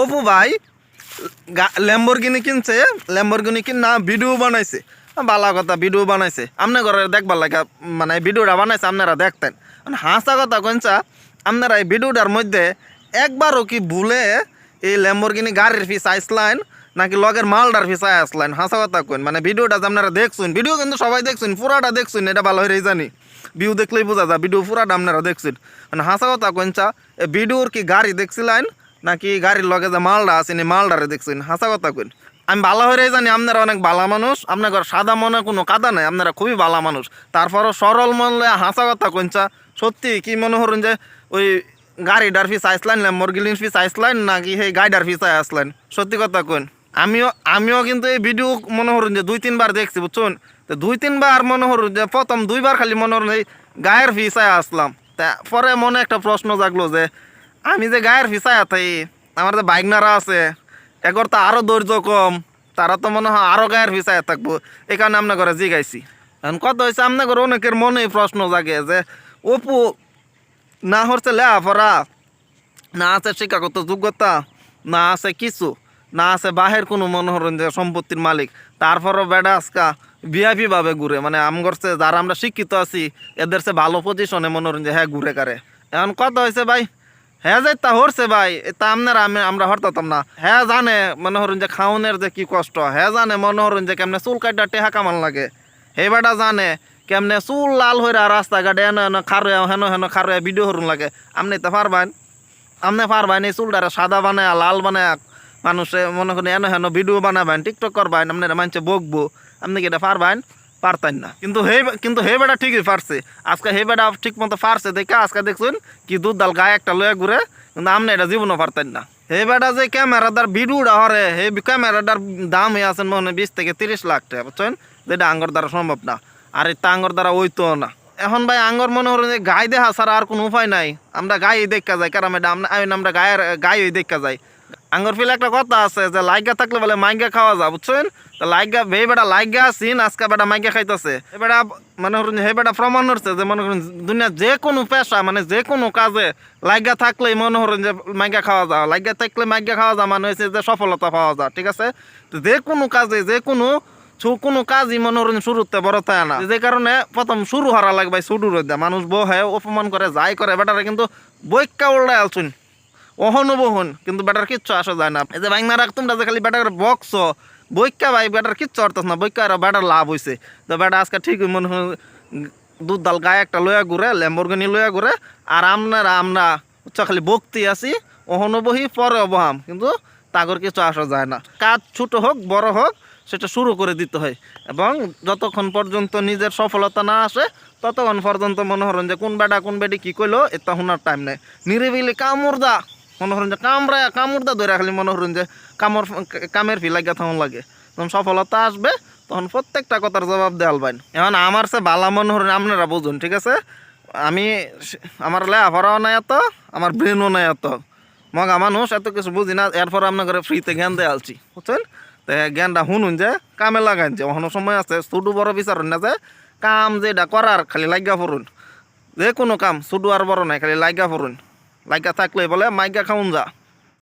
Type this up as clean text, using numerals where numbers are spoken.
অপু ভাই ল্যাম্বরগিনি কিনছে, ল্যাম্বরগিনি কিনা ভিডিও বানাইছে, বালা কথা ভিডিও বানাইছে। আপনার ঘরে দেখবার লাগে মানে ভিডিওটা বানাইছে আপনারা দেখতেন। হাসা কথা কইছা আপনারা এই ভিডিওটার মধ্যে একবারও কি ভুলে এই ল্যাম্বরগিনি গাড়ির ফিস আইসলাইন নাকি লগের মালডার ফিস আসলাইন? হাসা কথা কইন, মানে ভিডিওটা যে আপনারা দেখছেন, ভিডিও কিন্তু সবাই দেখছেন, পুরাটা দেখছেন, এটা ভালো হয়ে জানি। ভিউ দেখলেই বোঝা যায় ভিডিও পুরাটা আপনারা দেখছেন। মানে হাসা কথা কইছা এই ভিডিওর কি গাড়ি দেখছিলেন নাকি গাড়ির লগে যে মালডা আছে মালডারে দেখছেন? হাসা কথা কইন। আমি ভালো হয়ে জানি আপনারা অনেক ভালো মানুষ, আপনার সাদা মনে কোনো কাদা নাই, আপনারা খুবই ভালো মানুষ। তারপরও সরল মনে হাসা কথা কইছা সত্যি কি মনে হরুন যে ওই গাড়িটার ফিস আইসলাইন ল্যাম্বরগিনির ফিস আইসলাইন নাকি সেই গাড়িটার ফিস আসলেন? সত্যি কথা কইন। আমিও কিন্তু এই ভিডিও মনে হরুন যে 2-3 বার দেখছি, বুঝছেন? তো 2-3 বার মনে হরুন যে প্রথম 2 বার খালি মনে হরুন এই গায়ের ফিসায় আসলাম। তা পরে মনে একটা প্রশ্ন জাগলো যে আমি যে গায়ের ফিসায় থাই, আমার যে বাইকনারা আছে এগর তো আরও ধৈর্য কম, তারা তো মনে হয় আরও গায়ের ফিসায় থাকবো, এই কারণে আপনার ঘরে জিগাইছি। এখন কত হয়েছে আপনার ঘরে অনেকের মনে প্রশ্ন জাগে যে অপু না হচ্ছে লেখাপড়া, না আছে শিক্ষাগত যোগ্যতা, না আছে কিছু, না আছে বাহের কোনো মনোরঞ্জন যে সম্পত্তির মালিক, তারপরও বেড়া আজকা ভিআইপি ভাবে ঘুরে, মানে আমগরছে যারা আমরা শিক্ষিত আছি এদের সে ভালো পজিশনে মনোরঞ্জন হ্যাঁ ঘুরে কারে। এখন কত হয়েছে ভাই, হ্যাঁ যাই তা হরছে ভাই, তা আপনারা আমরা হরতাম না। হ্যাঁ জানে মনে হরুন যে খাওনের যে কি কষ্ট, হ্যাঁ জানে মনে হরুন যে কেমনে চুল কাটা টেহা কামান লাগে, হে বেটা জানে কেমনে চুল লাল হয়ে রাস্তাঘাটে হেন খারুয়া হেন খারুয়া ভিডিও হরুন লাগে। আপনি তো পারবেন, আপনি পারবেন এই চুলটারে সাদা বানায় লাল বানায় মানুষে মনে করেন হেন ভিডিও বানাবেন, টিকটক করবেন, আপনারা মানুষে বকবো, আপনি কি এটা পারবেন? পারতেন না। কিন্তু হে বেটা ঠিকই পারছে, আজকে হে বেটা ঠিক মতো পারছে দেখে আজকে দেখছেন কি দুধ ডাল গায়ে একটা লয়ে ঘুরে, কিন্তু আপনি এটা জীবনও পারতেন না। হে বেটা যে ক্যামেরাদার ভিডিওটা হরে, হে ক্যামেরাটার দাম হয়ে আছেন মনে 20-30 লাখ টাকা, বুঝছেন? যেটা আঙ্গর দ্বারা সম্ভব না, আর এটা আঙ্গর দ্বারা ওইতো না। এখন ভাই আঙ্গর মনে হলো যে গায়ে দেখা ছাড়া আর কোনো উপায় নাই, আমরা গায়ে দেখা যাই, কারণ আমরা গায়ে দেখা যাই। আঙ্গর ফিলে একটা কথা আছে যে লাইগা থাকলে বলে মাইগা খাওয়া যা, বুঝছেন? তো লাইগা হে বেটা লাইগা আসিন, আজকে বেটা মাইগা খাইতেছে। হে বেটা মনে করুন হে বেটা প্রমাণ হচ্ছে যে মনে করুন দুনিয়া যে কোনো পেশা মানে যে কোনো কাজে লাইগা থাকলেই মনে করুন যে মাইগা খাওয়া যাওয়া, লাইগা থাকলে মাইগা খাওয়া যা মানে হচ্ছে যে সফলতা পাওয়া যায়, ঠিক আছে? তো যে কোনো কাজে যে কোনো কাজই মনে করেন শুরুতে বড় থাকে না, যে কারণে প্রথম শুরু হারা লাগবে শুরু রোদা মানুষ বহে অপমান করে যাই করে বেটারে কিন্তু বৈক্কা উল্টায় আলছুন অহনুবহন, কিন্তু বেটার কিচ্ছু আসা যায় না। এই যে ভাই না রাখ তোমরা যে খালি বেটার বক্স বৈক্কা ভাই বেটার কিচ্ছু অর্থাৎ না, বৈক্কা আর বেটার লাভ হয়েছে। তো বেটা আজকে ঠিক মনে হয় দুধ ডাল গায়ে একটা লয়া ঘুরে ল্যাম্বরগিনি লয়া ঘুরে, আর আমরা খালি বকতি আছি অহনুবহি পরে অবহাম, কিন্তু তাগর কিছু আসা যায় না। কাজ ছোট হোক বড় হোক সেটা শুরু করে দিতে হয়, এবং যতক্ষণ পর্যন্ত নিজের সফলতা না আসে ততক্ষণ পর্যন্ত মনে হরেন যে কোন বেটা কোন বেটি কী কইলো এটা শোনার টাইম নেই। নিরিবিলি কামড়দা মনে হরেন যে কামড়দা ধরে খালি মনে হরেন যে কামের ফি লাগিয়া থাকুন লাগে। যখন সফলতা আসবে তখন প্রত্যেকটা কথার জবাব দেওয়াল বাইন। এখন আমার সে বালা মনে হরেন আপনারা বুঝুন, ঠিক আছে? আমার লেখাপড়াও নাই এত, আমার ব্রেনও নাই এত, মগা মানুষ এত কিছু বুঝি না, এরপর আপনার ঘরে ফ্রিতে জ্ঞান দেওয়া আলছি, বুঝছেন? তো জ্ঞানটা শুনুন যে কামে লাগাইন, যে অন্য সময় আছে ছোটো বড় বিচারুন না, যে কাম যেটা করার খালি লাগিয়া পড়ুন, যে কোনো কাম ছোটো আর বড় নাই, খালি লাগিয়া পড়ুন, লাগিয়া থাকলে বলে মাইগা খাউন যা।